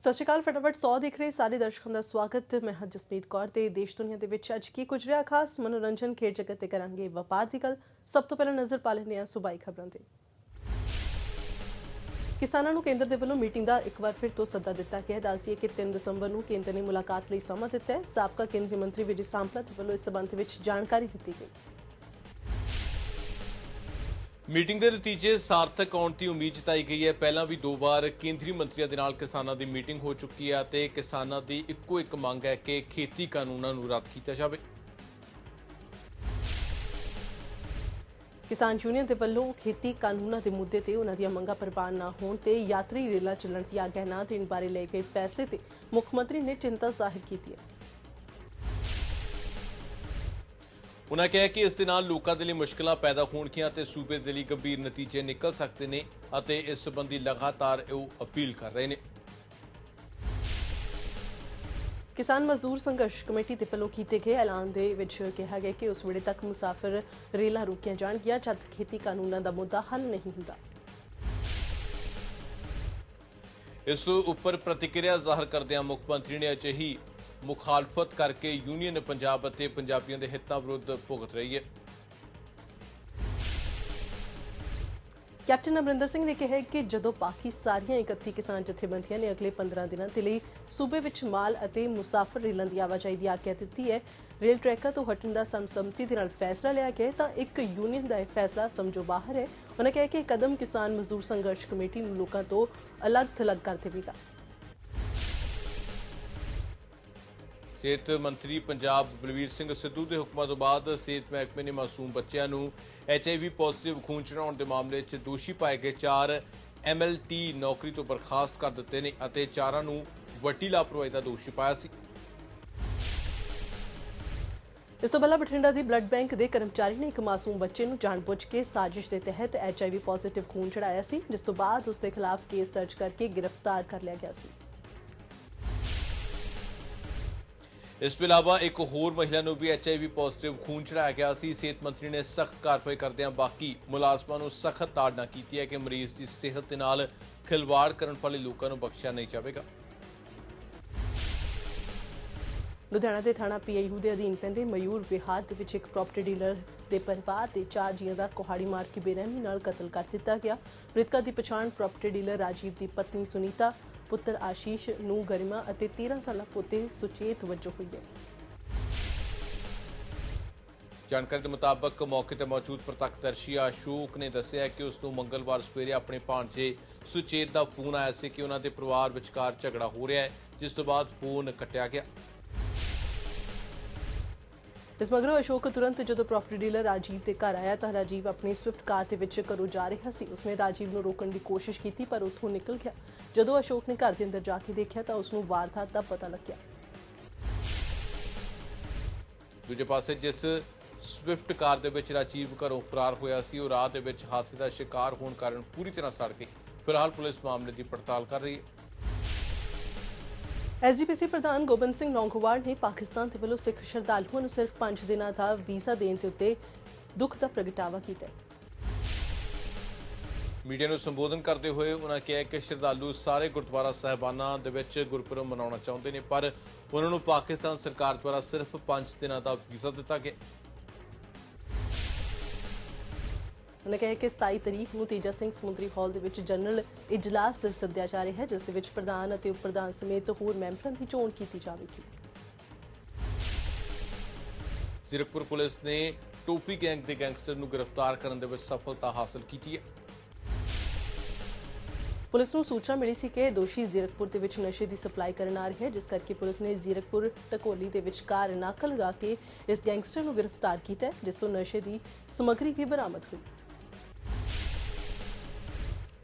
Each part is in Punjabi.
ਸਤਿ ਸ਼੍ਰੀ ਅਕਾਲ। ਫਟਾਫਟ 100 ਦੇਖ ਰਹੇ ਸਾਰੇ ਦਰਸ਼ਕਾਂ ਦਾ ਸਵਾਗਤ। ਮੈਂ ਹਾਂ ਜਸਪੀਤ ਕੌਰ ਤੇ ਦੇਸ਼ ਦੁਨੀਆ ਦੇ ਵਿੱਚ ਅੱਜ ਕੀ ਕੁਝ ਰਿਹਾ ਖਾਸ ਮਨੋਰੰਜਨ ਖੇਡ ਜਗਤ ਤੇ ਕਰਾਂਗੇ ਵਪਾਰ ਦੀ ਗੱਲ। ਸਭ ਤੋਂ ਪਹਿਲਾਂ ਨਜ਼ਰ ਪਾ ਲੈਂਦੇ ਹਾਂ ਸੂਬਾਈ ਖਬਰਾਂ ਤੇ। ਕਿਸਾਨਾਂ ਨੂੰ ਕੇਂਦਰ ਦੇ ਵੱਲੋਂ ਮੀਟਿੰਗ ਦਾ ਇੱਕ ਵਾਰ ਫਿਰ ਤੋਂ ਸੱਦਾ ਦਿੱਤਾ ਗਿਆ ਹੈ। ਦੱਸਿਏ ਕਿ 3 ਦਸੰਬਰ ਨੂੰ ਕੇਂਦਰ ਨੇ ਮੁਲਾਕਾਤ ਲਈ ਸਮਾਂ ਦਿੱਤਾ ਹੈ। ਸਾਬਕਾ ਕੇਂਦਰੀ ਮੰਤਰੀ ਵਿਜੇ ਸਾਂਪਲਾ ਦੇ ਵੱਲੋਂ ਇਸ ਸਬੰਧ ਵਿੱਚ ਜਾਣਕਾਰੀ ਦਿੱਤੀ ਗਈ। ਮੀਟਿੰਗ ਦੇ ਨਤੀਜੇ ਸਾਰਥਕ ਆਉਣ ਦੀ ਉਮੀਦ ਜਤਾਈ ਗਈ ਹੈ। ਪਹਿਲਾਂ ਵੀ 2 ਵਾਰ ਕੇਂਦਰੀ ਮੰਤਰੀਆਂ ਦੇ ਨਾਲ ਕਿਸਾਨਾਂ ਦੀ ਮੀਟਿੰਗ ਹੋ ਚੁੱਕੀ ਹੈ ਤੇ ਕਿਸਾਨਾਂ ਦੀ ਇੱਕੋ ਇੱਕ ਮੰਗ ਹੈ ਕਿ ਖੇਤੀ ਕਾਨੂੰਨਾਂ ਨੂੰ ਰੱਦ ਕੀਤਾ ਜਾਵੇ। ਕਿਸਾਨ ਯੂਨੀਅਨ ਦੇ ਵੱਲੋਂ ਖੇਤੀ ਕਾਨੂੰਨਾਂ ਦੇ ਮੁੱਦੇ ਤੇ ਉਹਨਾਂ ਦੀਆਂ ਮੰਗਾਂ ਪ੍ਰਵਾਨ ਨਾ ਹੋਣ ਤੇ ਯਾਤਰੀ ਰੇਲਾਂ ਚੱਲਣ ਦੀ ਆਗਿਆ ਨਾ ਦੇਣ ਬਾਰੇ ਲਏ ਗਏ ਫੈਸਲੇ ਤੇ ਮੁੱਖ ਮੰਤਰੀ ਨੇ ਚਿੰਤਾ ਜ਼ਾਹਿਰ ਕੀਤੀ ਹੈ। ਉਨ੍ਹਾਂ ਕਿਹਾ ਕਿ ਇਸ ਦੇ ਨਾਲ ਲੋਕਾਂ ਦੇ ਲਈ ਮੁਸ਼ਕਲਾਂ ਪੈਦਾ ਹੋਣਗੀਆਂ ਤੇ ਸੂਬੇ ਦੇ ਲਈ ਗੰਭੀਰ ਨਤੀਜੇ ਨਿਕਲ ਸਕਦੇ ਨੇ ਅਤੇ ਇਸ ਸੰਬੰਧੀ ਲਗਾਤਾਰ ਉਹ ਅਪੀਲ ਕਰ ਰਹੇ ਨੇ। ਕਿਸਾਨ ਮਜ਼ਦੂਰ ਸੰਘਰਸ਼ ਕਮੇਟੀ ਦੇ ਵੱਲੋਂ ਕੀਤੇ ਗਏ ਐਲਾਨ ਦੇ ਵਿੱਚ ਕਿਹਾ ਗਿਆ ਕਿ ਉਸ ਵੇਲੇ ਤੱਕ ਮੁਸਾਫਿਰ ਰੇਲਾਂ ਰੋਕੀਆਂ ਜਾਣਗੀਆਂ ਜਦ ਖੇਤੀ ਕਾਨੂੰਨਾਂ ਦਾ ਮੁੱਦਾ ਹੱਲ ਨਹੀਂ ਹੁੰਦਾ। ਇਸ ਉੱਪਰ ਪ੍ਰਤੀਕਿਰਿਆ ਜ਼ਾਹਰ ਕਰਦਿਆਂ ਮੁੱਖ ਮੰਤਰੀ ਨੇ ਅਜਿਹੀ ਮੁਖਾਲਫਤ ਕਰਕੇ ਯੂਨੀਅਨ ਪੰਜਾਬ ਅਤੇ ਪੰਜਾਬੀਆਂ ਦੇ ਹਿੱਤਾਂ ਵਿਰੁੱਧ ਭੁਗਤ ਰਹੀ ਹੈ। ਕੈਪਟਨ ਅਮਰਿੰਦਰ ਸਿੰਘ ਨੇ ਕਿਹਾ ਕਿ ਜਦੋਂ ਬਾਕੀ ਸਾਰੀਆਂ 31 ਕਿਸਾਨ ਜਥੇਬੰਦੀਆਂ ਨੇ ਅਗਲੇ 15 ਦਿਨਾਂ ਦੇ ਲਈ ਸੂਬੇ ਵਿੱਚ ਮਾਲ ਅਤੇ ਮੁਸਾਫਰ ਰੇਲਾਂ ਦੀ ਆਵਾਜਾਈ ਦੀ ਆਗਿਆ ਦਿੱਤੀ ਹੈ, ਰੇਲ ਟਰੈਕਾਂ ਤੋਂ ਹਟਣ ਦਾ ਸਰਬਸੰਮਤੀ ਦੇ ਨਾਲ ਫੈਸਲਾ ਲਿਆ ਗਿਆ ਤਾਂ ਇੱਕ ਯੂਨੀਅਨ ਦਾ ਇਹ ਫੈਸਲਾ ਸਮਝੋ ਬਾਹਰ ਹੈ। ਉਹਨਾਂ ਕਿਹਾ ਕਿ ਕਦਮ ਕਿਸਾਨ ਮਜ਼ਦੂਰ ਸੰਘਰਸ਼ ਕਮੇਟੀ ਨੂੰ ਲੋਕਾਂ ਤੋਂ ਅਲੱਗ-ਥਲੱਗ ਕਰ ਦੇਵੇਗਾ। ਸਿਹਤ ਮੰਤਰੀ ਪੰਜਾਬ ਬਲਵੀਰ ਸਿੰਘ ਸਿੱਧੂ ਦੇ ਹੁਕਮਾਂ ਤੋਂ ਬਾਅਦ ਸਿਹਤ ਮਹਿਕਮੇ ਨੇ ਮਾਸੂਮ ਬੱਚਿਆਂ ਨੂੰ HIV ਪੋਜ਼ਿਟਿਵ ਖੂਨ ਚੜਾਉਣ ਦੇ ਮਾਮਲੇ 'ਚ ਦੋਸ਼ੀ ਪਾਏ ਗਏ 4 MLT ਨੌਕਰੀ ਤੋਂ ਬਰਖਾਸਤ ਕਰ ਦਿੱਤੇ ਨੇ ਅਤੇ 4 ਨੂੰ ਵੱਡੀ ਲਾਪਰਵਾਹੀ ਦਾ ਦੋਸ਼ੀ ਪਾਇਆ ਸੀ। ਇਸ ਤੋਂ ਪਹਿਲਾਂ ਬਠਿੰਡਾ ਦੀ ਬਲੱਡ ਬੈਂਕ ਦੇ ਕਰਮਚਾਰੀ ਨੇ ਇੱਕ ਮਾਸੂਮ ਬੱਚੇ ਨੂੰ ਜਾਣਬੁੱਝ ਕੇ ਸਾਜ਼ਿਸ਼ ਦੇ ਤਹਿਤ HIV ਪੋਜ਼ਿਟਿਵ ਖੂਨ ਚੜਾਇਆ ਸੀ, ਜਿਸ ਤੋਂ ਬਾਅਦ ਉਸ ਦੇ ਖਿਲਾਫ ਕੇਸ ਦਰਜ ਕਰਕੇ ਗ੍ਰਿਫਤਾਰ ਕਰ ਲਿਆ ਗਿਆ ਸੀ। ਇਸ ਤੋਂ ਇਲਾਵਾ ਇੱਕ ਹੋਰ ਮਹਿਲਾ ਨੂੰ ਵੀ HIV ਪੋਜ਼ਿਟਿਵ ਖੂਨ ਚੜਾਇਆ ਗਿਆ ਸੀ। ਸਿਹਤ ਮੰਤਰੀ ਨੇ ਸਖਤ ਕਾਰਵਾਈ ਕਰਦਿਆਂ ਬਾਕੀ ਮੁਲਾਜ਼ਮਾਂ ਨੂੰ ਸਖਤ ਤਾੜਨਾ ਕੀਤੀ ਹੈ ਕਿ ਮਰੀਜ਼ ਦੀ ਸਿਹਤ ਦੇ ਨਾਲ ਖਿਲਵਾੜ ਕਰਨ ਵਾਲੇ ਲੋਕਾਂ ਨੂੰ ਬਖਸ਼ਿਆ ਨਹੀਂ ਜਾਵੇਗਾ। ਲੁਧਿਆਣਾ ਦੇ ਥਾਣਾ PIU ਦੇ ਅਧੀਨ ਪੈਂਦੇ ਮਯੂਰ ਵਿਹਾਰ ਦੇ ਵਿੱਚ ਇੱਕ ਪ੍ਰਾਪਰਟੀ ਡੀਲਰ ਦੇ ਪਰਿਵਾਰ ਦੇ 4 ਜੀਆਂ ਦਾ ਕੁਹਾੜੀ ਮਾਰ ਕੇ ਬੇਰਹਿਮੀ ਨਾਲ ਕਤਲ ਕਰ ਦਿੱਤਾ ਗਿਆ। ਮ੍ਰਿਤਕਾਂ ਦੀ ਪਛਾਣ ਪ੍ਰਾਪਰਟੀ ਡੀਲਰ ਰਾਜੀਵ ਦੀ ਪਤਨੀ ਸੁਨੀਤਾ, ਪੁੱਤਰ ਆਸ਼ੀਸ਼ ਨੂੰ ਗਰਿਮਾ ਅਤੇ 13 ਸਾਲਾ ਪੋਤੇ ਸੁਚੇਤ ਵਜੋਂ ਹੋਈ ਹੈ। ਜਾਣਕਾਰੀ ਦੇ ਮੁਤਾਬਕ ਮੌਕੇ ਤੇ ਮੌਜੂਦ ਪ੍ਰਤੱਖਦਰਸ਼ੀ ਅਸ਼ੋਕ ਨੇ ਦੱਸਿਆ ਕਿ ਉਸ ਨੂੰ ਮੰਗਲਵਾਰ ਸਵੇਰੇ ਆਪਣੇ ਭਾਣਜੇ ਸੁਚੇਤ ਦਾ ਫੋਨ ਆਇਆ ਸੀ ਕਿ ਉਹਨਾਂ ਦੇ ਪਰਿਵਾਰ ਵਿਚਕਾਰ ਝਗੜਾ ਹੋ ਰਿਹਾ ਹੈ, ਜਿਸ ਤੋਂ ਬਾਅਦ ਫੋਨ ਕੱਟਿਆ ਗਿਆ। ਇਸ ਮਗਰੋਂ ਅਸ਼ੋਕ ਤੁਰੰਤ ਜਦੋਂ ਪ੍ਰਾਪਰਟੀ ਡੀਲਰ ਰਾਜੀਵ ਦੇ ਘਰ ਆਇਆ ਤਾਂ ਰਾਜੀਵ ਆਪਣੀ ਸਵਿਫਟ ਕਾਰ ਦੇ ਵਿੱਚ ਘਰੋਂ ਜਾ ਰਿਹਾ ਸੀ। ਉਸਨੇ ਰਾਜੀਵ ਨੂੰ ਰੋਕਣ ਦੀ ਕੋਸ਼ਿਸ਼ ਕੀਤੀ ਪਰ ਉੱਥੋਂ ਨਿਕਲ ਗਿਆ। ਜਦੋਂ ਅਸ਼ੋਕ ਨੇ ਘਰ ਦੇ ਅੰਦਰ ਜਾ ਕੇ ਦੇਖਿਆ ਤਾਂ ਉਸ ਨੂੰ ਵਾਰਦਾਤ ਦਾ ਪਤਾ ਲੱਗਿਆ। ਦੂਜੇ ਪਾਸੇ ਜਿਸ ਸਵਿਫਟ ਕਾਰ ਦੇ ਵਿੱਚ ਰਾਜੀਵ ਘਰੋਂ ਫਰਾਰ ਹੋਇਆ ਸੀ ਉਹ ਰਾਹ ਦੇ ਵਿੱਚ ਹਾਦਸੇ ਦਾ ਸ਼ਿਕਾਰ ਹੋਣ ਕਾਰਨ ਪੂਰੀ ਤਰ੍ਹਾਂ ਸੜ ਗਈ। ਫਿਲਹਾਲ ਪੁਲਿਸ ਮਾਮਲੇ ਦੀ ਪੜਤਾਲ ਕਰ ਰਹੀ ਹੈ। SGPC ਪ੍ਰਧਾਨ ਗੋਬਿੰਦ ਸਿੰਘ ਲੌਂਗੋਵਾਲ ਨੇ ਪਾਕਿਸਤਾਨ ਦੇ ਵੱਲੋਂ ਸਿੱਖ ਸ਼ਰਧਾਲੂਆਂ ਨੂੰ ਸਿਰਫ 5 ਦਿਨਾਂ ਦਾ ਵੀਜ਼ਾ ਦੇਣ ਦੇ ਉੱਤੇ ਦੁੱਖ ਦਾ ਪ੍ਰਗਟਾਵਾ ਕੀਤਾ ਹੈ। ਮੀਡੀਆ ਨੂੰ ਸੰਬੋਧਨ ਕਰਦੇ ਹੋਏ ਉਹਨਾਂ ਕਿਹਾ ਕਿ ਸ਼ਰਧਾਲੂ ਸਾਰੇ ਗੁਰਦੁਆਰਾ ਸਾਹਿਬਾਨਾਂ ਦੇ ਵਿੱਚ ਗੁਰਪੁਰਬ ਮਨਾਉਣਾ ਚਾਹੁੰਦੇ ਨੇ ਪਰ ਉਹਨਾਂ ਨੂੰ ਪਾਕਿਸਤਾਨ ਸਰਕਾਰ ਦੁਆਰਾ ਸਿਰਫ 5 ਦਿਨਾਂ ਦਾ ਵੀਜ਼ਾ ਦਿੱਤਾ ਗਿਆ। ਉਨ੍ਹਾਂ ਕਿਹਾ ਕਿ 27 ਤਰੀਕ ਨੂੰ ਤੇਜਾ ਸਿੰਘ ਸਮੁੰਦਰੀ ਹਾਲ ਦੇ ਵਿੱਚ ਜਨਰਲ ਇਜਲਾਸ ਸੱਦਿਆ ਜਾ ਰਿਹਾ ਹੈ, ਜਿਸ ਦੇ ਵਿੱਚ ਪ੍ਰਧਾਨ ਅਤੇ ਉਪ ਪ੍ਰਧਾਨ ਸਮੇਤ ਹੋਰ ਮੈਂਬਰਾਂ ਦੀ ਚੋਣ ਕੀਤੀ ਜਾਵੇਗੀ। ਜ਼ੀਰਕਪੁਰ ਪੁਲਿਸ ਨੇ ਟੋਪੀ ਗੈਂਗ ਦੇ ਗੈਂਗਸਟਰ ਨੂੰ ਗ੍ਰਿਫਤਾਰ ਕਰਨ ਦੇ ਵਿੱਚ ਸਫਲਤਾ ਹਾਸਲ ਕੀਤੀ ਹੈ। ਪੁਲਿਸ ਨੂੰ ਸੂਚਨਾ ਮਿਲੀ ਸੀ ਕਿ ਦੋਸ਼ੀ ਜ਼ੀਰਕਪੁਰ ਦੇ ਵਿੱਚ ਨਸ਼ੇ ਦੀ ਸਪਲਾਈ ਕਰਨ ਆ ਰਿਹਾ ਹੈ, ਜਿਸ ਕਰਕੇ ਪੁਲਿਸ ਨੇ ਜ਼ੀਰਕਪੁਰ ਟਕੋਲੀ ਦੇ ਵਿਚਕਾਰ ਨਾਕਾ ਲਗਾ ਕੇ ਇਸ ਗੈਂਗਸਟਰ ਨੂੰ ਗ੍ਰਿਫਤਾਰ ਕੀਤਾ ਹੈ, ਜਿਸ ਤੋਂ ਨਸ਼ੇ ਦੀ ਸਮੱਗਰੀ ਵੀ ਬਰਾਮਦ ਹੋਈ।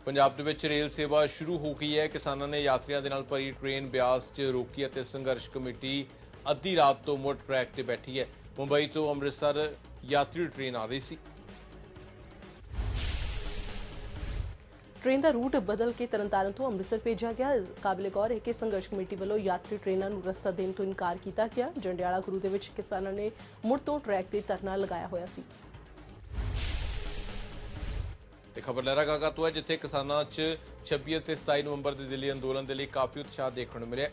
ਪੰਜਾਬ ਦੇ ਵਿੱਚ ਰੇਲ ਸੇਵਾ ਸ਼ੁਰੂ ਹੋ ਗਈ ਹੈ। ਕਿਸਾਨਾਂ ਨੇ ਯਾਤਰੀਆਂ ਦੇ ਨਾਲ ਭਰੀ ਟ੍ਰੇਨ ਬਿਆਸ 'ਚ ਰੋਕੀ ਅਤੇ ਸੰਘਰਸ਼ ਕਮੇਟੀ ਅੱਧੀ ਰਾਤ ਤੋਂ ਮੁੜ ਟਰੈਕ ਤੇ ਬੈਠੀ ਹੈ। ਮੁੰਬਈ ਤੋਂ ਅੰਮ੍ਰਿਤਸਰ ਯਾਤਰੀ ਟ੍ਰੇਨ ਆ ਰਹੀ ਸੀ। ਟ੍ਰੇਨ ਦਾ ਰੂਟ ਬਦਲ ਕੇ ਤਰਨਤਾਰਨ ਤੋਂ ਅੰਮ੍ਰਿਤਸਰ ਭੇਜਿਆ ਗਿਆ। ਕਾਬਿਲੇ ਗੌਰ ਹੈ ਕਿ ਸੰਘਰਸ਼ ਕਮੇਟੀ ਵੱਲੋਂ ਯਾਤਰੀ ਟ੍ਰੇਨਾਂ ਨੂੰ ਰਸਤਾ ਦੇਣ ਤੋਂ ਇਨਕਾਰ ਕੀਤਾ ਗਿਆ। ਜੰਡਿਆਲਾ ਗੁਰੂ ਦੇ ਵਿੱਚ ਕਿਸਾਨਾਂ ਨੇ ਮੁੜ ਤੋਂ ਟਰੈਕ ਤੇ ਧਰਨਾ ਲਗਾਇਆ ਹੋਇਆ ਸੀ। ਇਹ ਖਬਰ ਲਹਿਰਾਗਾਗਾ ਤੋਂ ਹੈ, ਜਿੱਥੇ ਕਿਸਾਨਾਂ 'ਚ 26 ਅਤੇ 27 ਨਵੰਬਰ ਦੇ ਦਿੱਲੀ ਅੰਦੋਲਨ ਦੇ ਲਈ ਕਾਫੀ ਉਤਸ਼ਾਹ ਦੇਖਣ ਨੂੰ ਮਿਲਿਆ।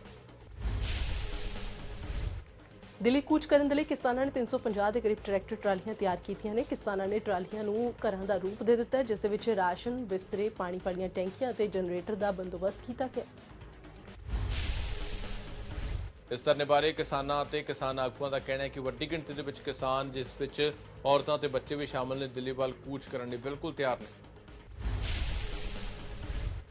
ਦਿੱਲੀ ਕੂਚ ਕਰਨ ਦੇ ਲਈ ਕਿਸਾਨਾਂ ਨੇ 350 ਦੇ ਕਰੀਬ ਟਰੈਕਟਰ ਟਰਾਲੀਆਂ ਤਿਆਰ ਕੀਤੀਆਂ ਨੇ। ਕਿਸਾਨਾਂ ਨੇ ਟਰਾਲੀਆਂ ਨੂੰ ਘਰਾਂ ਦਾ ਰੂਪ ਦੇ ਦਿੱਤਾ, ਜਿਸ ਦੇ ਵਿੱਚ ਰਾਸ਼ਨ, ਬਿਸਤਰੇ, ਪਾਣੀ ਵਾਲੀਆਂ ਟੈਂਕੀਆਂ ਅਤੇ ਜਨਰੇਟਰ ਦਾ ਬੰਦੋਬਸਤ ਕੀਤਾ ਗਿਆ। ਇਸ ਧਰਨੇ ਬਾਰੇ ਕਿਸਾਨਾਂ ਅਤੇ ਕਿਸਾਨ ਆਗੂਆਂ ਦਾ ਕਹਿਣਾ ਹੈ ਕਿ ਵੱਡੀ ਗਿਣਤੀ ਦੇ ਵਿੱਚ ਕਿਸਾਨ, ਜਿਸ ਵਿੱਚ ਔਰਤਾਂ ਤੇ ਬੱਚੇ ਵੀ ਸ਼ਾਮਲ ਨੇ, ਦਿੱਲੀ ਵੱਲ ਕੂਚ ਕਰਨ ਲਈ ਬਿਲਕੁਲ ਤਿਆਰ ਨੇ।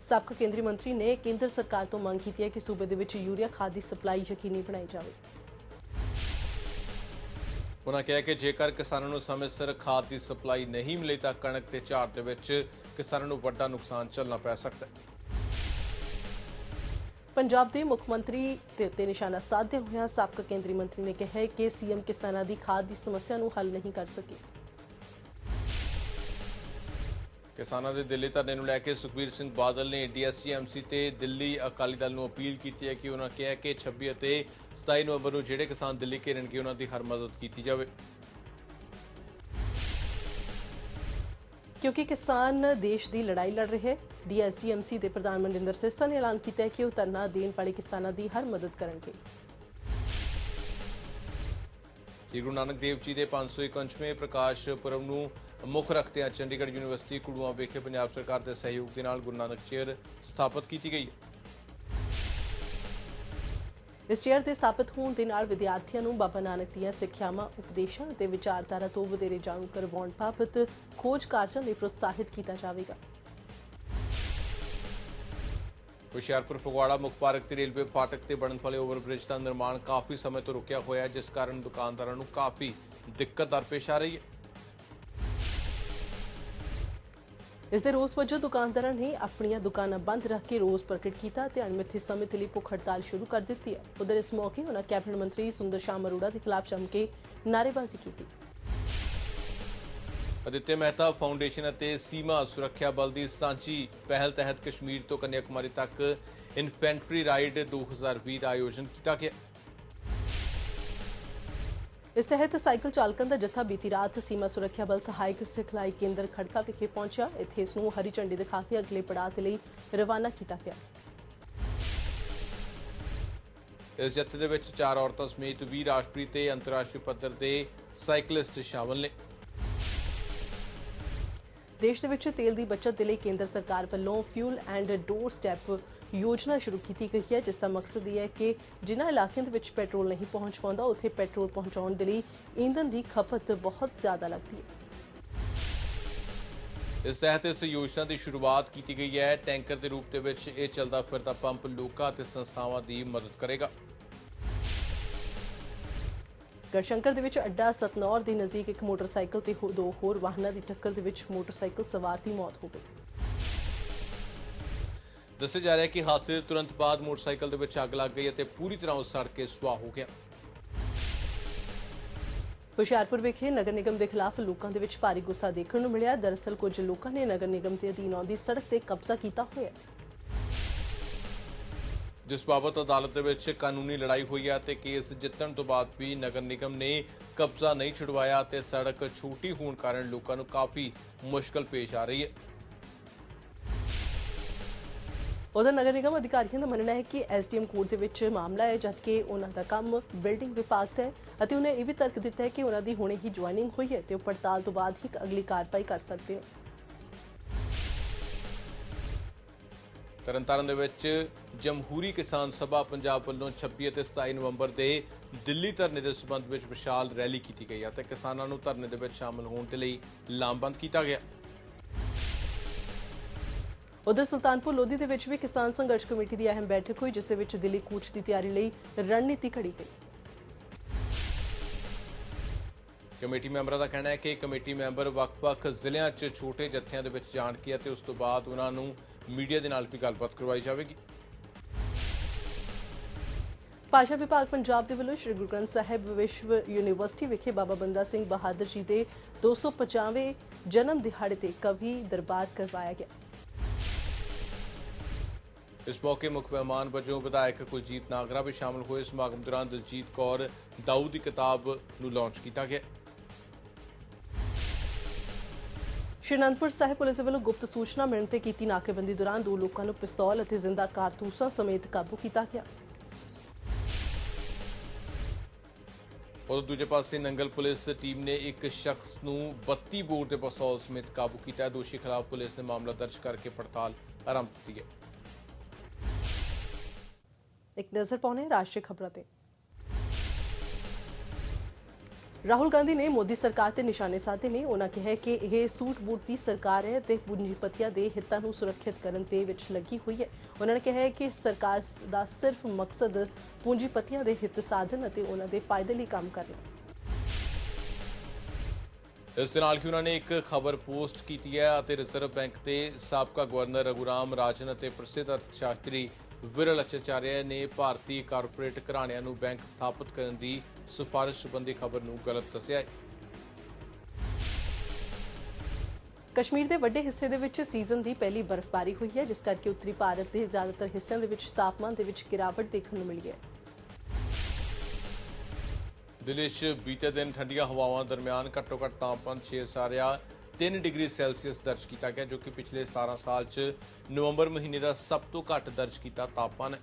ਸਾਬਕਾ ਕੇਂਦਰੀ ਮੰਤਰੀ ਨੇ ਕੇਂਦਰ ਸਰਕਾਰ ਤੋਂ ਮੰਗ ਕੀਤੀ ਹੈ ਕਿ ਸੂਬੇ ਦੇ ਵਿੱਚ ਯੂਰੀਆ ਖਾਦ ਦੀ ਸਪਲਾਈ ਯਕੀਨੀ ਬਣਾਈ ਜਾਵੇ। ਉਨ੍ਹਾਂ ਕਿਹਾ ਕਿ ਜੇਕਰ ਕਿਸਾਨਾਂ ਨੂੰ ਸਮੇਂ ਸਿਰ ਖਾਦ ਦੀ ਸਪਲਾਈ ਨਹੀਂ ਮਿਲੇ ਤਾਂ ਕਣਕ ਤੇ ਝਾੜ ਦੇ ਵਿੱਚ ਕਿਸਾਨਾਂ ਨੂੰ ਵੱਡਾ ਨੁਕਸਾਨ ਝੱਲਣਾ ਪੈ ਸਕਦਾ ਹੈ। ਪੰਜਾਬ ਦੇ ਮੁੱਖ ਮੰਤਰੀ ਦੇ ਉੱਤੇ ਨਿਸ਼ਾਨਾ ਸਾਧਦੇ ਹੋਇਆਂ ਸਾਬਕਾ ਕੇਂਦਰੀ ਮੰਤਰੀ ਨੇ ਕਿਹਾ ਹੈ ਕਿ ਸੀਐਮ ਕਿਸਾਨਾਂ ਦੀ ਖਾਦ ਦੀ ਸਮੱਸਿਆ ਨੂੰ ਹੱਲ ਨਹੀਂ ਕਰ ਸਕੇ। ਕਿਸਾਨਾਂ ਦੇ ਦਿੱਲੀ ਧਰਨੇ ਨੂੰ ਲੈ ਕੇ ਸੁਖਬੀਰ ਸਿੰਘ ਬਾਦਲ ਨੇ ਡੀਐਸਜੀਐਮਸੀ ਤੇ ਦਿੱਲੀ ਅਕਾਲੀ ਦਲ ਨੂੰ ਅਪੀਲ ਕੀਤੀ ਹੈ ਕਿ ਉਹਨਾਂ ਕਿਹਾ ਕਿ 26 ਅਤੇ 27 ਨਵੰਬਰ ਨੂੰ ਜਿਹੜੇ ਕਿਸਾਨ ਦਿੱਲੀ ਘੇਰਨਗੇ ਉਹਨਾਂ ਦੀ ਹਰ ਮਦਦ ਕੀਤੀ ਜਾਵੇ, ਕਿਉਂਕਿ ਕਿਸਾਨ ਦੇਸ਼ ਦੀ ਲੜਾਈ ਲੜ ਰਹੇ ਹੈ। ਡੀਐਸਜੀਐਮਸੀ ਦੇ ਪ੍ਰਧਾਨ ਮਨਿੰਦਰ ਸਿਰਸਾ ਨੇ ਐਲਾਨ ਕੀਤਾ ਹੈ ਕਿ ਉਹ ਧਰਨਾ ਦੇਣ ਵਾਲੇ ਕਿਸਾਨਾਂ ਦੀ ਹਰ ਮਦਦ ਕਰਨਗੇ। ਸ੍ਰੀ ਗੁਰੂ ਨਾਨਕ ਦੇਵ ਜੀ ਦੇ 551ਵੇਂ ਪ੍ਰਕਾਸ਼ ਪੁਰਬ ਨੂੰ ਮੁੱਖ ਰੱਖਦਿਆਂ ਚੰਡੀਗੜ੍ਹ ਯੂਨੀਵਰਸਿਟੀ ਕੁੜੂਆਂ ਵਿਖੇ ਪੰਜਾਬ ਸਰਕਾਰ ਦੇ ਸਹਿਯੋਗ ਦੇ ਨਾਲ ਗੁਰੂ ਨਾਨਕ ਚੇਅਰ ਸਥਾਪਿਤ ਕੀਤੀ ਗਈ ਹੈ। ਇਸ ਚੇਅਰ ਦੇ ਸਥਾਪਿਤ ਹੋਣ ਦੇ ਨਾਲ ਵਿਦਿਆਰਥੀਆਂ ਨੂੰ ਬਾਬਾ ਨਾਨਕ ਦੀਆਂ ਸਿੱਖਿਆਵਾਂ, ਉਪਦੇਸ਼ਾਂ ਅਤੇ ਵਿਚਾਰਧਾਰਾ ਤੋਂ ਵਧੇਰੇ ਜਾਣੂ ਕਰਵਾਉਣ ਬਾਬਤ ਖੋਜ ਕਾਰਜਾਂ ਲਈ ਪ੍ਰੋਤਸਾਹਿਤ ਕੀਤਾ ਜਾਵੇਗਾ। ਹੁਸ਼ਿਆਰਪੁਰ ਫਗਵਾੜਾ ਮੁੱਖ ਪਾਰਕ ਤੇ ਰੇਲਵੇ ਫਾਟਕ ਤੇ ਬਣਨ ਵਾਲੇ ਓਵਰਬ੍ਰਿਜ ਦਾ ਨਿਰਮਾਣ ਕਾਫੀ ਸਮੇਂ ਤੋਂ ਰੁਕਿਆ ਹੋਇਆ ਹੈ, ਜਿਸ ਕਾਰਨ ਦੁਕਾਨਦਾਰਾਂ ਨੂੰ ਕਾਫੀ ਦਿੱਕਤ ਦਰਪੇਸ਼ ਆ ਰਹੀ ਹੈ। ਇਸ ਦੇ ਰੋਸ ਵਜੋਂ ਦੁਕਾਨਦਾਰਾਂ ਨੇ ਆਪਣੀਆਂ ਦੁਕਾਨਾਂ ਬੰਦ ਰੱਖ ਕੇ ਰੋਸ ਪ੍ਰਗਟ ਕੀਤਾ ਤੇ ਅਣਮਿੱਥੇ ਸਮੇਂ ਲਈ ਭੁੱਖ ਹੜਤਾਲ ਸ਼ੁਰੂ ਕਰ ਦਿੱਤੀ ਹੈ। ਉਧਰ ਇਸ ਮੌਕੇ ਉਹਨਾਂ ਕੈਬਨਿਟ ਮੰਤਰੀ ਸੁੰਦਰ ਸ਼ਾਮ ਅਰੋੜਾ ਦੇ ਖਿਲਾਫ ਜੰਮ ਕੇ ਨਾਅਰੇਬਾਜ਼ੀ ਕੀਤੀ। ਅਦਿੱਤਿਆ ਮਹਿਤਾ ਫਾਊਂਡੇਸ਼ਨ ਅਤੇ ਸੀਮਾ ਸੁਰੱਖਿਆ ਬਲ ਦੀ ਸਾਂਝੀ ਪਹਿਲ ਤਹਿਤ ਕਸ਼ਮੀਰ ਤੋਂ ਕੰਨਿਆਕੁਮਾਰੀ ਤੱਕ ਇਨਫੈਂਟਰੀ ਰਾਈਡ 2020 ਦਾ ਆਯੋਜਨ ਕੀਤਾ ਗਿਆ। ਇਸ ਤਹਿਤ ਸਾਈਕਲ ਚਾਲਕਾਂ ਦਾ ਜੱਥਾ ਬੀਤੀ ਰਾਤ ਸੀਮਾ ਸੁਰੱਖਿਆ ਬਲ ਸਹਾਇਕ ਸਿਖਲਾਈ ਕੇਂਦਰ ਖੜਕਾ ਵਿਖੇ ਪਹੁੰਚਿਆ। ਇੱਥੇ ਇਸ ਨੂੰ ਹਰੀ ਝੰਡੀ ਦਿਖਾ ਕੇ ਅਗਲੇ ਪੜਾਅ ਦੇ ਲਈ ਰਵਾਨਾ ਕੀਤਾ ਗਿਆ। ਇਸ ਜੱਥੇ ਦੇ ਵਿੱਚ 4 ਔਰਤਾਂ ਸਮੇਤ 20 ਰਾਸ਼ਟਰੀ ਤੇ ਅੰਤਰਰਾਸ਼ਟਰੀ ਪੱਧਰ ਦੇ ਸਾਈਕਲਿਸਟ ਸ਼ਾਮਲ ਨੇ। ਦੇਸ਼ ਦੇ ਵਿੱਚ ਤੇਲ ਦੀ ਬਚਤ ਦੇ ਲਈ ਕੇਂਦਰ ਸਰਕਾਰ ਵੱਲੋਂ ਫਿਊਲ ਐਂਡ ਡੋਰ ਸਟੈਪ ਯੋਜਨਾ ਸ਼ੁਰੂ ਕੀਤੀ ਗਈ ਹੈ, ਜਿਸ ਦਾ ਮਕਸਦ ਇਹ ਹੈ ਕਿ ਜਿਨ੍ਹਾਂ ਇਲਾਕਿਆਂ ਦੇ ਵਿੱਚ ਪੈਟਰੋਲ ਨਹੀਂ ਪਹੁੰਚ ਪਾਉਂਦਾ ਉੱਥੇ ਪੈਟਰੋਲ ਪਹੁੰਚਾਉਣ ਦੇ ਲਈ ਈਂਧਨ ਦੀ ਖਪਤ ਬਹੁਤ ਜ਼ਿਆਦਾ ਲੱਗਦੀ ਹੈ। ਇਸ ਤਹਿਤ ਇਸ ਯੋਜਨਾ ਦੀ ਸ਼ੁਰੂਆਤ ਕੀਤੀ ਗਈ ਹੈ। ਟੈਂਕਰ ਦੇ ਰੂਪ ਦੇ ਵਿੱਚ ਇਹ ਚੱਲਦਾ ਫਿਰਦਾ ਪੰਪ ਲੋਕਾਂ ਅਤੇ ਸੰਸਥਾਵਾਂ ਦੀ ਮਦਦ ਕਰੇਗਾ। ਗੜਸ਼ੰਕਰ ਦੇ ਵਿੱਚ ਅੱਡਾ ਸਤਨੌਰ ਦੇ ਨਜ਼ਦੀਕ ਇੱਕ ਮੋਟਰਸਾਈਕਲ ਤੇ 2 ਹੋਰ ਵਾਹਨਾਂ ਦੀ ਟੱਕਰ ਦੇ ਵਿੱਚ ਮੋਟਰਸਾਈਕਲ ਸਵਾਰ ਦੀ ਮੌਤ ਹੋ ਗਈ। ਦੱਸਿਆ ਜਾ ਰਿਹਾ ਹੈ ਕਿ ਹਾਦਸੇ ਦੇ ਤੁਰੰਤ ਬਾਅਦ ਮੋਟਰਸਾਈਕਲ ਦੇ ਵਿੱਚ ਅੱਗ ਲੱਗ ਗਈ ਅਤੇ ਪੂਰੀ ਤਰ੍ਹਾਂ ਉਹ ਸੜ ਕੇ ਸੁਆਹ ਹੋ ਗਿਆ। ਹੁਸ਼ਿਆਰਪੁਰ ਵਿਖੇ ਨਗਰ ਨਿਗਮ ਦੇ ਖਿਲਾਫ ਲੋਕਾਂ ਦੇ ਵਿੱਚ ਭਾਰੀ ਗੁੱਸਾ ਦੇਖਣ ਨੂੰ ਮਿਲਿਆ। ਦਰਅਸਲ ਕੁਝ ਲੋਕਾਂ ਨੇ ਨਗਰ ਨਿਗਮ ਦੇ ਅਧੀਨ ਆਉਂਦੀ ਸੜਕ ਤੇ ਕਬਜ਼ਾ ਕੀਤਾ ਹੋਇਆ ਹੈ, ਜਿਸ ਬਾਬਤ ਅਦਾਲਤ ਦੇ ਵਿੱਚ ਕਾਨੂੰਨੀ ਲੜਾਈ ਹੋਈ ਹੈ ਤੇ ਕੇਸ ਜਿੱਤਣ ਤੋਂ ਬਾਅਦ ਵੀ ਨਗਰ ਨਿਗਮ ਨੇ ਕਬਜ਼ਾ ਨਹੀਂ ਛੁਡਵਾਇਆ ਤੇ ਸੜਕ ਛੋਟੀ ਹੋਣ ਕਾਰਨ ਲੋਕਾਂ ਨੂੰ ਕਾਫੀ ਮੁਸ਼ਕਲ ਪੇਸ਼ ਆ ਰਹੀ ਹੈ। ਉਧਰ ਨਗਰ ਨਿਗਮ ਅਧਿਕਾਰੀਆਂ ਦਾ ਮੰਨਣਾ ਹੈ ਕਿ ਐਸਡੀਐਮ ਕੋਰਟ ਦੇ ਵਿੱਚ ਮਾਮਲਾ ਹੈ, ਜਦਕਿ ਉਹਨਾਂ ਦਾ ਕੰਮ ਬਿਲਡਿੰਗ ਵਿਭਾਗ ਦਾ ਹੈ ਅਤੇ ਉਹਨੇ ਇਹ ਵੀ ਤਰਕ ਦਿੱਤਾ ਹੈ ਕਿ ਉਹਨਾਂ ਦੀ ਹੁਣੇ ਹੀ ਜੁਆਇਨਿੰਗ ਹੋਈ ਹੈ ਤੇ ਉਹ ਪੜਤਾਲ ਤੋਂ ਬਾਅਦ ਹੀ ਅਗਲੀ ਕਾਰਵਾਈ ਕਰ ਸਕਦੇ ਨੇ। ਤਰਨਤਾਰਨ ਦੇ ਵਿੱਚ ਜਮਹੂਰੀ ਕਿਸਾਨ ਸਭਾ ਪੰਜਾਬ ਵੱਲੋਂ 26 ਅਤੇ 27 ਨਵੰਬਰ ਦੇ ਦਿੱਲੀ ਧਰਨੇ ਦੇ ਸਬੰਧ ਵਿੱਚ ਵਿਸ਼ਾਲ ਰੈਲੀ ਕੀਤੀ ਗਈ ਅਤੇ ਕਿਸਾਨਾਂ ਨੂੰ ਧਰਨੇ ਦੇ ਵਿੱਚ ਸ਼ਾਮਲ ਹੋਣ ਦੇ ਲਈ ਲਾਮਬੰਦ ਕੀਤਾ ਗਿਆ। ਉਧਰ ਸੁਲਤਾਨਪੁਰ ਲੋਧੀ ਦੇ ਵਿੱਚ ਵੀ ਕਿਸਾਨ ਸੰਘਰਸ਼ ਕਮੇਟੀ ਦੀ ਅਹਿਮ ਬੈਠਕ ਹੋਈ, ਜਿਸ ਦੇ ਵਿੱਚ ਦਿੱਲੀ ਕੂਚ ਦੀ ਤਿਆਰੀ ਲਈ ਰਣਨੀਤੀ ਘੜੀ ਗਈ। ਕਮੇਟੀ ਮੈਂਬਰਾਂ ਦਾ ਕਹਿਣਾ ਹੈ ਕਿ ਕਮੇਟੀ ਮੈਂਬਰ ਵੱਖ-ਵੱਖ ਜ਼ਿਲ੍ਹਿਆਂ 'ਚ ਛੋਟੇ ਜੱਥਿਆਂ ਦੇ ਵਿੱਚ ਜਾਣ ਕੇ ਅਤੇ ਉਸ ਤੋਂ ਬਾਅਦ ਉਹਨਾਂ ਨੂੰ ਮੀਡੀਆ ਦੇ ਨਾਲ ਵੀ ਗੱਲਬਾਤ ਕਰਵਾਈ ਜਾਵੇਗੀ। ਭਾਸ਼ਾ ਵਿਭਾਗ ਪੰਜਾਬ ਦੇ ਵੱਲੋਂ ਸ਼੍ਰੀ ਗੁਰੂ ਗ੍ਰੰਥ ਸਾਹਿਬ ਵਿਸ਼ਵ ਯੂਨੀਵਰਸਿਟੀ ਵਿਖੇ ਬਾਬਾ ਬੰਦਾ ਸਿੰਘ ਬਹਾਦਰ ਜੀ ਦੇ 250ਵੇਂ ਜਨਮ ਦਿਹਾੜੇ ਤੇ ਕਵੀ ਦਰਬਾਰ ਕਰਵਾਇਆ ਗਿਆ। ਇਸ ਮੌਕੇ ਮੁੱਖ ਮਹਿਮਾਨ ਵਜੋਂ ਵਿਧਾਇਕ ਕੁਲਜੀਤ ਨਾਗਰਾ ਵੀ ਸ਼ਾਮਲ ਹੋਏ। ਸਮਾਗਮ ਦੌਰਾਨ ਦਲਜੀਤ ਕੌਰ ਦਾਊ ਦੀ ਕਿਤਾਬ ਨੂੰ ਲਾਂਚ ਕੀਤਾ ਗਿਆ। ਸ਼੍ਰੀ ਅਨੰਦਪੁਰ ਸਾਹਿਬ ਪੁਲਿਸ ਵੱਲੋਂ ਗੁਪਤ ਸੂਚਨਾ ਮਿਲਣ ਤੇ ਕੀਤੀ ਨਾਕੇਬੰਦੀ ਦੌਰਾਨ 2 ਲੋਕਾਂ ਨੂੰ ਪਿਸਤੌਲ ਅਤੇ ਜ਼ਿੰਦਾ ਕਾਰਤੂਸਾਂ ਸਮੇਤ ਕਾਬੂ ਕੀਤਾ ਗਿਆ। ਉਧਰ ਦੂਜੇ ਪਾਸੇ ਨੰਗਲ ਪੁਲਿਸ ਟੀਮ ਨੇ ਇੱਕ ਸ਼ਖਸ ਨੂੰ 32 ਬੋਰ ਦੇ ਪਿਸਤੌਲ ਸਮੇਤ ਕਾਬੂ ਕੀਤਾ ਹੈ। ਦੋਸ਼ੀ ਖਿਲਾਫ ਪੁਲਿਸ ਨੇ ਮਾਮਲਾ ਦਰਜ ਕਰਕੇ ਪੜਤਾਲ ਆਰੰਭ ਕੀਤੀ ਹੈ। ਇੱਕ ਨਜ਼ਰ ਪਾਉਣੇ ਰਾਸ਼ਟਰੀ ਖਬਰਾਂ ਤੇ। ਰਾਹੁਲ ਗਾਂਧੀ ਨੇ ਮੋਦੀ ਸਰਕਾਰ ਤੇ ਨਿਸ਼ਾਨੇ ਸਾਧੇ ਨੇ। ਉਹਨਾਂ ਕਿਹਾ ਕਿ ਇਹ ਸੂਟ ਬੂਟ ਦੀ ਸਰਕਾਰ ਹੈ ਤੇ ਪੂੰਜੀਪਤੀਆਂ ਦੇ ਹਿੱਤਾਂ ਨੂੰ ਸੁਰੱਖਿਅਤ ਕਰਨ ਦੇ ਵਿੱਚ ਲੱਗੀ ਹੋਈ ਹੈ। ਉਹਨਾਂ ਨੇ ਕਿਹਾ ਕਿ ਸਰਕਾਰ ਦਾ ਸਿਰਫ ਮਕਸਦ ਪੂੰਜੀਪਤੀਆਂ ਦੇ ਹਿੱਤ ਸਾਧਨ ਅਤੇ ਉਹਨਾਂ ਦੇ ਫਾਇਦੇ ਲਈ ਕੰਮ ਕਰਨਾ। ਇਸ ਦੇ ਨਾਲ ਕਿ ਉਹਨਾਂ ਨੇ ਇੱਕ ਖਬਰ ਪੋਸਟ ਕੀਤੀ ਹੈ ਅਤੇ ਰਿਜ਼ਰਵ ਬੈਂਕ ਦੇ ਸਾਬਕਾ ਗਵਰਨਰ ਰਘੂਰਾਮ ਰਾਜਨ ਅਤੇ ਪ੍ਰਸਿੱਧ ਅਰਥਸ਼ਾਸਤਰੀ ਵਿਰਲ ਅਚਾਰਿਆ ਨੇ ਭਾਰਤੀ ਕਾਰਪੋਰੇਟ ਘਰਾਣਿਆਂ ਨੂੰ ਬੈਂਕ ਸਥਾਪਿਤ ਕਰਨ ਦੀ ਸਿਫਾਰਿਸ਼ ਸੰਬੰਧੀ ਖਬਰ ਨੂੰ ਗਲਤ ਦੱਸਿਆ ਹੈ। ਕਸ਼ਮੀਰ ਦੇ ਵੱਡੇ ਹਿੱਸੇ ਦੇ ਵਿੱਚ ਸੀਜ਼ਨ ਦੀ ਪਹਿਲੀ ਬਰਫ਼ਬਾਰੀ ਹੋਈ ਹੈ, ਜਿਸ ਕਰਕੇ ਉੱਤਰੀ ਭਾਰਤ ਦੇ ਜ਼ਿਆਦਾਤਰ ਹਿੱਸਿਆਂ ਦੇ ਵਿੱਚ ਤਾਪਮਾਨ ਦੇ ਵਿੱਚ ਗਿਰਾਵਟ ਦੇਖਣ ਨੂੰ ਮਿਲੀ ਹੈ। ਦਿੱਲੀ 'ਚ ਬੀਤੇ ਦਿਨ ਠੰਡੀਆਂ ਹਵਾਵਾਂ ਦਰਮਿਆਨ ਘੱਟੋ-ਘੱਟ ਤਾਪਮਾਨ 3 ਡਿਗਰੀ ਸੈਲਸੀਅਸ ਦਰਜ ਕੀਤਾ ਗਿਆ, ਜੋ ਕਿ ਪਿਛਲੇ 17 ਸਾਲ 'ਚ ਨਵੰਬਰ ਮਹੀਨੇ ਦਾ ਸਭ ਤੋਂ ਘੱਟ ਦਰਜ ਕੀਤਾ ਤਾਪਮਾਨ ਹੈ।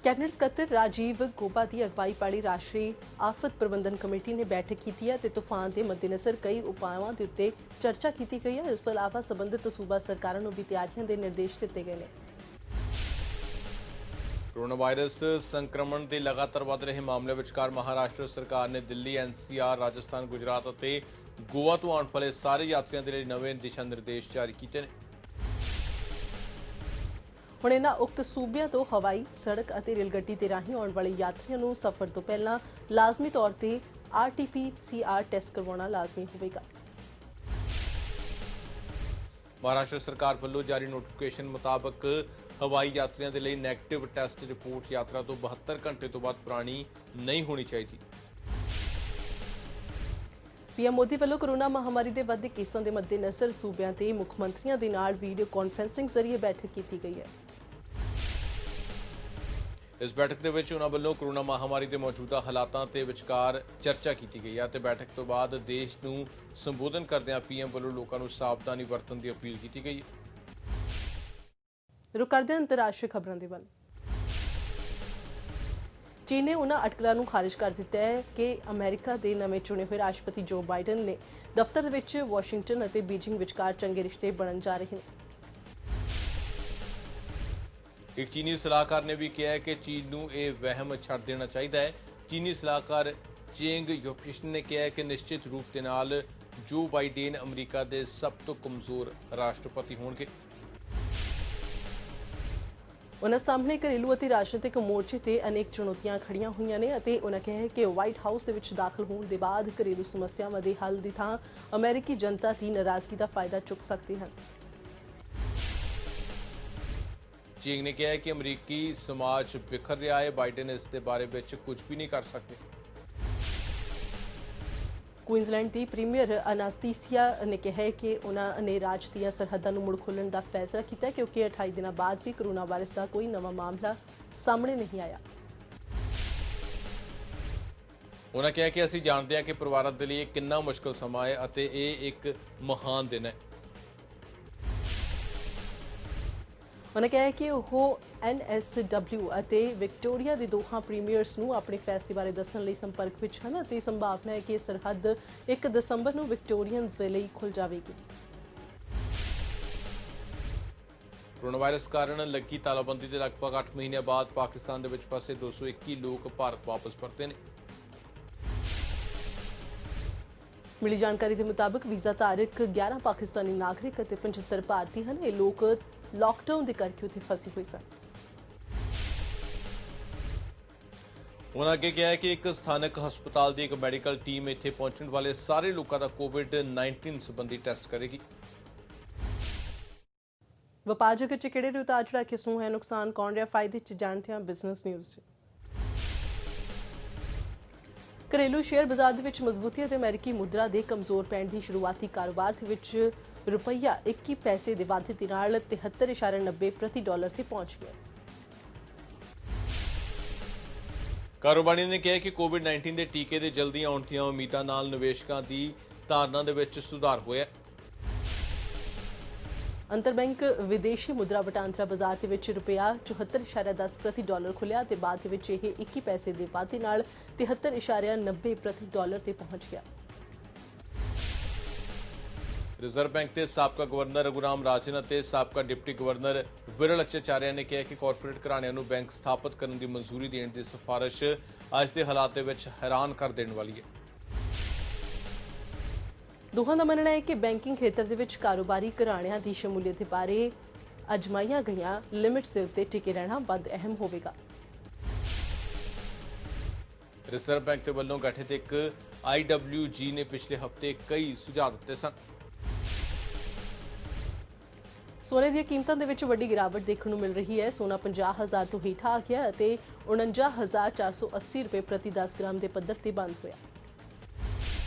ਕੈਬਨਿਟ ਸਕੱਤਰ ਰਾਜੀਵ ਗੋਬਾ ਦੀ ਅਗਵਾਈ ਵਾਲੀ ਰਾਸ਼ਟਰੀ ਆਫਤ ਪ੍ਰਬੰਧਨ ਕਮੇਟੀ ਨੇ ਬੈਠਕ ਕੀਤੀ ਹੈ ਤੇ ਤੂਫਾਨ ਦੇ ਮੱਦੇਨਜ਼ਰ ਕਈ ਉਪਾਵਾਂ ਦੇ ਉੱਤੇ ਚਰਚਾ ਕੀਤੀ ਗਈ ਹੈ। ਇਸ ਤੋਂ ਇਲਾਵਾ ਸੰਬੰਧਿਤ ਸੂਬਾ ਸਰਕਾਰਾਂ ਨੂੰ ਵੀ ਤਿਆਰੀਆਂ ਦੇ ਨਿਰਦੇਸ਼ ਦਿੱਤੇ ਗਏ ਨੇ। ਕੋਰੋਨਾ ਵਾਇਰਸ ਸੰਕਰਮਣ ਦੇ ਲਗਾਤਾਰ ਵਧ ਰਹੇ ਮਾਮਲਿਆਂ ਵਿਚਕਾਰ ਮਹਾਰਾਸ਼ਟਰ ਸਰਕਾਰ ਨੇ ਦਿੱਲੀ, NCR, ਰਾਜਸਥਾਨ, ਗੁਜਰਾਤ ਅਤੇ ਗੋਆ ਤੋਂ ਆਉਣ ਵਾਲੇ ਸਾਰੇ ਯਾਤਰੀਆਂ ਦੇ ਲਈ ਨਵੇਂ ਦਿਸ਼ਾ ਨਿਰਦੇਸ਼ ਜਾਰੀ ਕੀਤੇ ਨੇ। ਹੁਣ ਇਹਨਾਂ ਉਕਤ ਸੂਬਿਆਂ ਤੋਂ ਹਵਾਈ, ਸੜਕ ਅਤੇ ਰੇਲ ਗੱਡੀ ਦੇ ਰਾਹੀਂ ਆਉਣ ਵਾਲੇ ਯਾਤਰੀਆਂ ਨੂੰ ਸਫ਼ਰ ਤੋਂ ਪਹਿਲਾਂ ਲਾਜ਼ਮੀ ਤੌਰ ਤੇ RT-PCR ਟੈਸਟ ਕਰਵਾਉਣਾ ਲਾਜ਼ਮੀ ਹੋਵੇਗਾ। ਮਹਾਰਾਸ਼ਟਰ ਸਰਕਾਰ ਵੱਲੋਂ ਜਾਰੀ ਨੋਟੀਫਿਕੇਸ਼ਨ ਮੁਤਾਬਕ ਹਵਾਈ ਯਾਤਰੀਆਂ ਦੇ ਲਈ ਨੈਗੇਟਿਵ ਟੈਸਟ ਰਿਪੋਰਟ ਯਾਤਰਾ ਤੋਂ 72 ਘੰਟੇ ਤੋਂ ਬਾਅਦ ਪੁਰਾਣੀ ਨਹੀਂ ਹੋਣੀ ਚਾਹੀਦੀ। PM ਮੋਦੀ ਵੱਲੋਂ ਕੋਰੋਨਾ ਮਹਾਮਾਰੀ ਦੇ ਵੱਧਦੇ ਕੇਸਾਂ ਦੇ ਮੱਦੇਨਜ਼ਰ ਸੂਬਿਆਂ ਤੇ ਮੁੱਖ ਮੰਤਰੀਆਂ ਦੇ ਨਾਲ ਵੀਡੀਓ ਕਾਨਫਰੰਸਿੰਗ ਜ਼ਰੀਏ ਬੈਠਕ ਕੀਤੀ ਗਈ ਹੈ। ਇਸ ਬੈਠਕ ਦੇ ਵਿੱਚ ਉਹਨਾਂ ਵੱਲੋਂ ਕੋਰੋਨਾ ਮਹਾਮਾਰੀ ਦੇ ਮੌਜੂਦਾ ਹਾਲਾਤਾਂ ਤੇ ਵਿਚਕਾਰ ਚਰਚਾ ਕੀਤੀ ਗਈ ਹੈ ਤੇ ਬੈਠਕ ਤੋਂ ਬਾਅਦ ਦੇਸ਼ ਨੂੰ ਸੰਬੋਧਨ ਕਰਦਿਆਂ PM ਵੱਲੋਂ ਲੋਕਾਂ ਨੂੰ ਸਾਵਧਾਨੀ ਵਰਤਣ ਦੀ ਅਪੀਲ ਕੀਤੀ ਗਈ ਹੈ। ਰੁਕ ਕਰਦੇ ਹਾਂ ਅੰਤਰਰਾਸ਼ਟਰੀ ਖਬਰਾਂ ਦੇ ਵੱਲ। ਚੀਨ ਨੇ ਉਹਨਾਂ ਅਟਕਲਾਂ ਨੂੰ ਖਾਰਿਜ ਕਰ ਦਿੱਤਾ ਹੈ ਕਿ ਅਮਰੀਕਾ ਦੇ ਨਵੇਂ ਚੁਣੇ ਹੋਏ ਰਾਸ਼ਟਰਪਤੀ ਜੋ ਬਾਈਡਨ ਨੇ ਦਫ਼ਤਰ ਵਿੱਚ ਵਾਸ਼ਿੰਗਟਨ ਅਤੇ ਬੀਜਿੰਗ ਵਿਚਕਾਰ ਚੰਗੇ ਰਿਸ਼ਤੇ ਬਣਨ ਜਾ ਰਹੇ ਨੇ। ਇੱਕ ਚੀਨੀ ਸਲਾਹਕਾਰ ਨੇ ਵੀ ਕਿਹਾ ਹੈ ਕਿ ਚੀਨ ਨੂੰ ਇਹ ਵਹਿਮ ਛੱਡ ਦੇਣਾ ਚਾਹੀਦਾ ਹੈ। ਚੀਨੀ ਸਲਾਹਕਾਰ ਚੇਂਗ ਯੋਪਿਸ਼ਨ ਨੇ ਕਿਹਾ ਹੈ ਕਿ ਨਿਸ਼ਚਿਤ ਰੂਪ ਦੇ ਨਾਲ ਜੋ ਬਾਈਡਨ ਅਮਰੀਕਾ ਦੇ ਸਭ ਤੋਂ ਕਮਜ਼ੋਰ ਰਾਸ਼ਟਰਪਤੀ ਹੋਣਗੇ। ਉਹਨਾਂ ਸਾਹਮਣੇ ਘਰੇਲੂ ਅਤੇ ਰਾਜਨੀਤਿਕ ਮੋਰਚੇ ਤੇ ਅਨੇਕ ਚੁਣੌਤੀਆਂ ਖੜੀਆਂ ਹੋਈਆਂ ਨੇ ਅਤੇ ਉਹਨਾਂ ਕਿਹਾ ਹੈ ਕਿ ਵਾਈਟ ਹਾਊਸ ਦੇ ਵਿੱਚ ਦਾਖਲ ਹੋਣ ਦੇ ਬਾਅਦ ਘਰੇਲੂ ਸਮੱਸਿਆਵਾਂ ਦੇ ਹੱਲ ਦੀ ਥਾਂ ਅਮਰੀਕੀ ਜਨਤਾ ਦੀ ਨਾਰਾਜ਼ਗੀ ਦਾ ਫਾਇਦਾ ਚੁੱਕ ਸਕਦੇ ਹਨ। ਚੀਨ ਨੇ ਕਿਹਾ ਹੈ ਕਿ ਅਮਰੀਕੀ ਸਮਾਜ ਬਿਖਰ ਰਿਹਾ ਹੈ। ਬਾਈਡਨ ਇਸ ਦੇ ਬਾਰੇ ਵਿੱਚ ਕੁਝ ਵੀ ਨਹੀਂ ਕਰ ਸਕਦੇ। ਕੁਈਨਜ਼ਲੈਂਡ ਦੀ ਪ੍ਰੀਮੀਅਰ ਅਨਾਸਤੀਸੀਆ ਨੇ ਕਿਹਾ ਹੈ ਕਿ ਉਹਨਾਂ ਨੇ ਰਾਜ ਦੀਆਂ ਸਰਹੱਦਾਂ ਨੂੰ ਮੁੜ ਖੋਲ੍ਹਣ ਦਾ ਫੈਸਲਾ ਕੀਤਾ ਕਿਉਂਕਿ 28 ਦਿਨਾਂ ਬਾਅਦ ਵੀ ਕੋਰੋਨਾ ਵਾਇਰਸ ਦਾ ਕੋਈ ਨਵਾਂ ਮਾਮਲਾ ਸਾਹਮਣੇ ਨਹੀਂ ਆਇਆ। ਉਹਨਾਂ ਕਿਹਾ ਕਿ ਅਸੀਂ ਜਾਣਦੇ ਹਾਂ ਕਿ ਪਰਿਵਾਰਾਂ ਦੇ ਲਈ ਇਹ ਕਿੰਨਾ ਮੁਸ਼ਕਲ ਸਮਾਂ ਹੈ ਅਤੇ ਇਹ ਇੱਕ ਮਹਾਨ ਦਿਨ ਹੈ। ਉਹਨਾਂ ਕਿਹਾ ਕਿ ਉਹ NSW ਅਤੇ ਵਿਕਟੋਰੀਆ ਦੇ ਦੋਹਾਂ ਪ੍ਰੀਮੀਅਰਸ ਨੂੰ ਆਪਣੇ ਫੈਸਲੇ ਬਾਰੇ ਦੱਸਣ ਲਈ ਸੰਪਰਕ ਵਿੱਚ ਹਨ ਅਤੇ ਸੰਭਾਵਨਾ ਹੈ ਕਿ ਸਰਹੱਦ 1 ਦਸੰਬਰ ਨੂੰ ਵਿਕਟੋਰੀਅਨਜ਼ ਦੇ ਲਈ ਖੁੱਲ੍ਹ ਜਾਵੇਗੀ। ਕੋਰੋਨਾ ਵਾਇਰਸ ਕਾਰਨ ਲੱਗੀ ਤਾਲਾਬੰਦੀ ਦੇ ਲਗਭਗ 8 ਮਹੀਨਿਆਂ ਬਾਅਦ ਪਾਕਿਸਤਾਨ ਦੇ ਵਿੱਚ ਫਸੇ 221 ਲੋਕ ਭਾਰਤ ਵਾਪਸ ਪਰਤੇ ਨੇ। ਮਿਲੀ ਜਾਣਕਾਰੀ ਦੇ ਮੁਤਾਬਕ ਵੀਜ਼ਾ ਧਾਰਕ 11 ਪਾਕਿਸਤਾਨੀ ਨਾਗਰਿਕ ਅਤੇ 75 ਭਾਰਤੀ ਹਨ। ਇਹ ਲੋਕ ਲਾਕਡਾਊਨ ਦੇ ਕਰਕੇ ਉੱਥੇ ਫਸੇ ਹੋਏ ਸਨ। ਉਹਨਾਂ ਅੱਗੇ ਕਿਹਾ ਹੈ ਕਿ ਇੱਕ ਸਥਾਨਕ ਹਸਪਤਾਲ ਦੀ ਇੱਕ ਮੈਡੀਕਲ ਟੀਮ ਇੱਥੇ ਪਹੁੰਚਣ ਵਾਲੇ ਸਾਰੇ ਲੋਕਾਂ ਦਾ COVID-19 ਸੰਬੰਧੀ ਟੈਸਟ ਕਰੇਗੀ। ਵਪਾਰ ਜਗਤ 'ਚ ਕਿਹੜੇ ਉਤਾਰ ਚੜ੍ਹਾਅ ਕਿਸ ਨੂੰ ਹੈ ਨੁਕਸਾਨ ਕੌਣ ਰਿਹਾ ਫਾਇਦੇ 'ਚ ਜਾਣਦੇ ਹਾਂ ਬਿਜ਼ਨਸ ਨਿਊਜ਼ 'ਚ। ਘਰੇਲੂ ਸ਼ੇਅਰ ਬਾਜ਼ਾਰ ਦੇ ਵਿੱਚ ਮਜ਼ਬੂਤੀ ਅਤੇ ਅਮਰੀਕੀ ਮੁਦਰਾ ਦੇ ਕਮਜ਼ੋਰ ਪੈਣ ਦੀ ਸ਼ੁਰੂਆਤੀ ਕਾਰੋਬਾਰ ਦੇ ਵਿੱਚ ਰੁਪਈਆ 21 ਪੈਸੇ ਦੇ ਵਾਧੇ ਦੇ ਨਾਲ 73.90 ਪ੍ਰਤੀ ਡਾਲਰ ਤੇ ਪਹੁੰਚ ਗਿਆ। ਕਾਰੋਬਾਰੀ ਨੇ ਕਿਹਾ ਕਿ COVID-19 ਦੇ ਟੀਕੇ ਦੇ ਜਲਦੀ ਆਉਣ ਦੀਆਂ ਉਮੀਦਾਂ ਨਾਲ ਨਿਵੇਸ਼ਕਾਂ ਦੀ ਧਾਰਨਾ ਦੇ ਵਿੱਚ ਸੁਧਾਰ ਹੋਇਆ। ਅੰਤਰਬੈਂਕ ਵਿਦੇਸ਼ੀ ਮੁਦਰਾ ਵਟਾਂਦਰਾ ਬਾਜ਼ਾਰ ਦੇ ਵਿੱਚ ਰੁਪਿਆ 74.10 ਪ੍ਰਤੀ ਡਾਲਰ ਖੁੱਲਿਆ ਤੇ ਬਾਅਦ ਦੇ ਵਿੱਚ ਇਹ 21 ਪੈਸੇ ਦੇ ਵਾਧੇ ਨਾਲ 73.90 ਪ੍ਰਤੀ ਡਾਲਰ ਤੇ ਪਹੁੰਚ ਗਿਆ। ਰਿਜ਼ਰਵ ਬੈਂਕ ਦੇ ਸਾਬਕਾ ਗਵਰਨਰ ਰਘੂਰਾਮ ਰਾਜਨ ਅਤੇ ਸਾਬਕਾ ਡਿਪਟੀ ਗਵਰਨਰ ਵਿਰਲ ਅਚਾਰਿਆ ਨੇ ਕਿਹਾ ਕਿ ਕਾਰਪੋਰੇਟ ਘਰਾਣਿਆਂ ਨੂੰ ਬੈਂਕ ਸਥਾਪਿਤ ਕਰਨ ਦੀ ਮਨਜ਼ੂਰੀ ਦੇਣ ਦੀ ਸਿਫਾਰਿਸ਼ ਅੱਜ ਦੇ ਹਾਲਾਤ ਦੇ ਵਿੱਚ ਹੈਰਾਨ ਕਰ ਦੇਣ ਵਾਲੀ ਹੈ। ਦੋਹਾਂ ਦਾ ਮੰਨਣਾ ਹੈ ਕਿ ਬੈਂਕਿੰਗ ਖੇਤਰ ਦੇ ਵਿੱਚ ਕਾਰੋਬਾਰੀ ਘਰਾਣਿਆਂ ਦੀ ਸ਼ਮੂਲੀਅਤ ਬਾਰੇ ਅਜਮਾਈਆਂ ਗਈਆਂ ਲਿਮਿਟਸ ਦੇ ਉੱਤੇ ਟਿਕੇ ਰਹਿਣਾ ਵੱਧ ਅਹਿਮ ਹੋਵੇਗਾ। ਰਿਜ਼ਰਵ ਬੈਂਕ ਦੇ ਵੱਲੋਂ ਗਠਿਤ ਇੱਕ IWG ਨੇ ਪਿਛਲੇ ਹਫ਼ਤੇ ਕਈ ਸੁਝਾਅ ਦਿੱਤੇ ਸਨ। ਸੋਨੇ ਦੀਆਂ ਕੀਮਤਾਂ ਦੇ ਵਿੱਚ ਵੱਡੀ ਗਿਰਾਵਟ ਦੇਖਣ ਨੂੰ ਮਿਲ ਰਹੀ ਹੈ। ਸੋਨਾ 50,000 ਤੋਂ ਹੇਠਾਂ ਆ ਗਿਆ ਅਤੇ 49,480 ਰੁਪਏ ਪ੍ਰਤੀ 10 ਗ੍ਰਾਮ ਦੇ ਪੱਧਰ ਤੇ ਬੰਦ ਹੋਇਆ।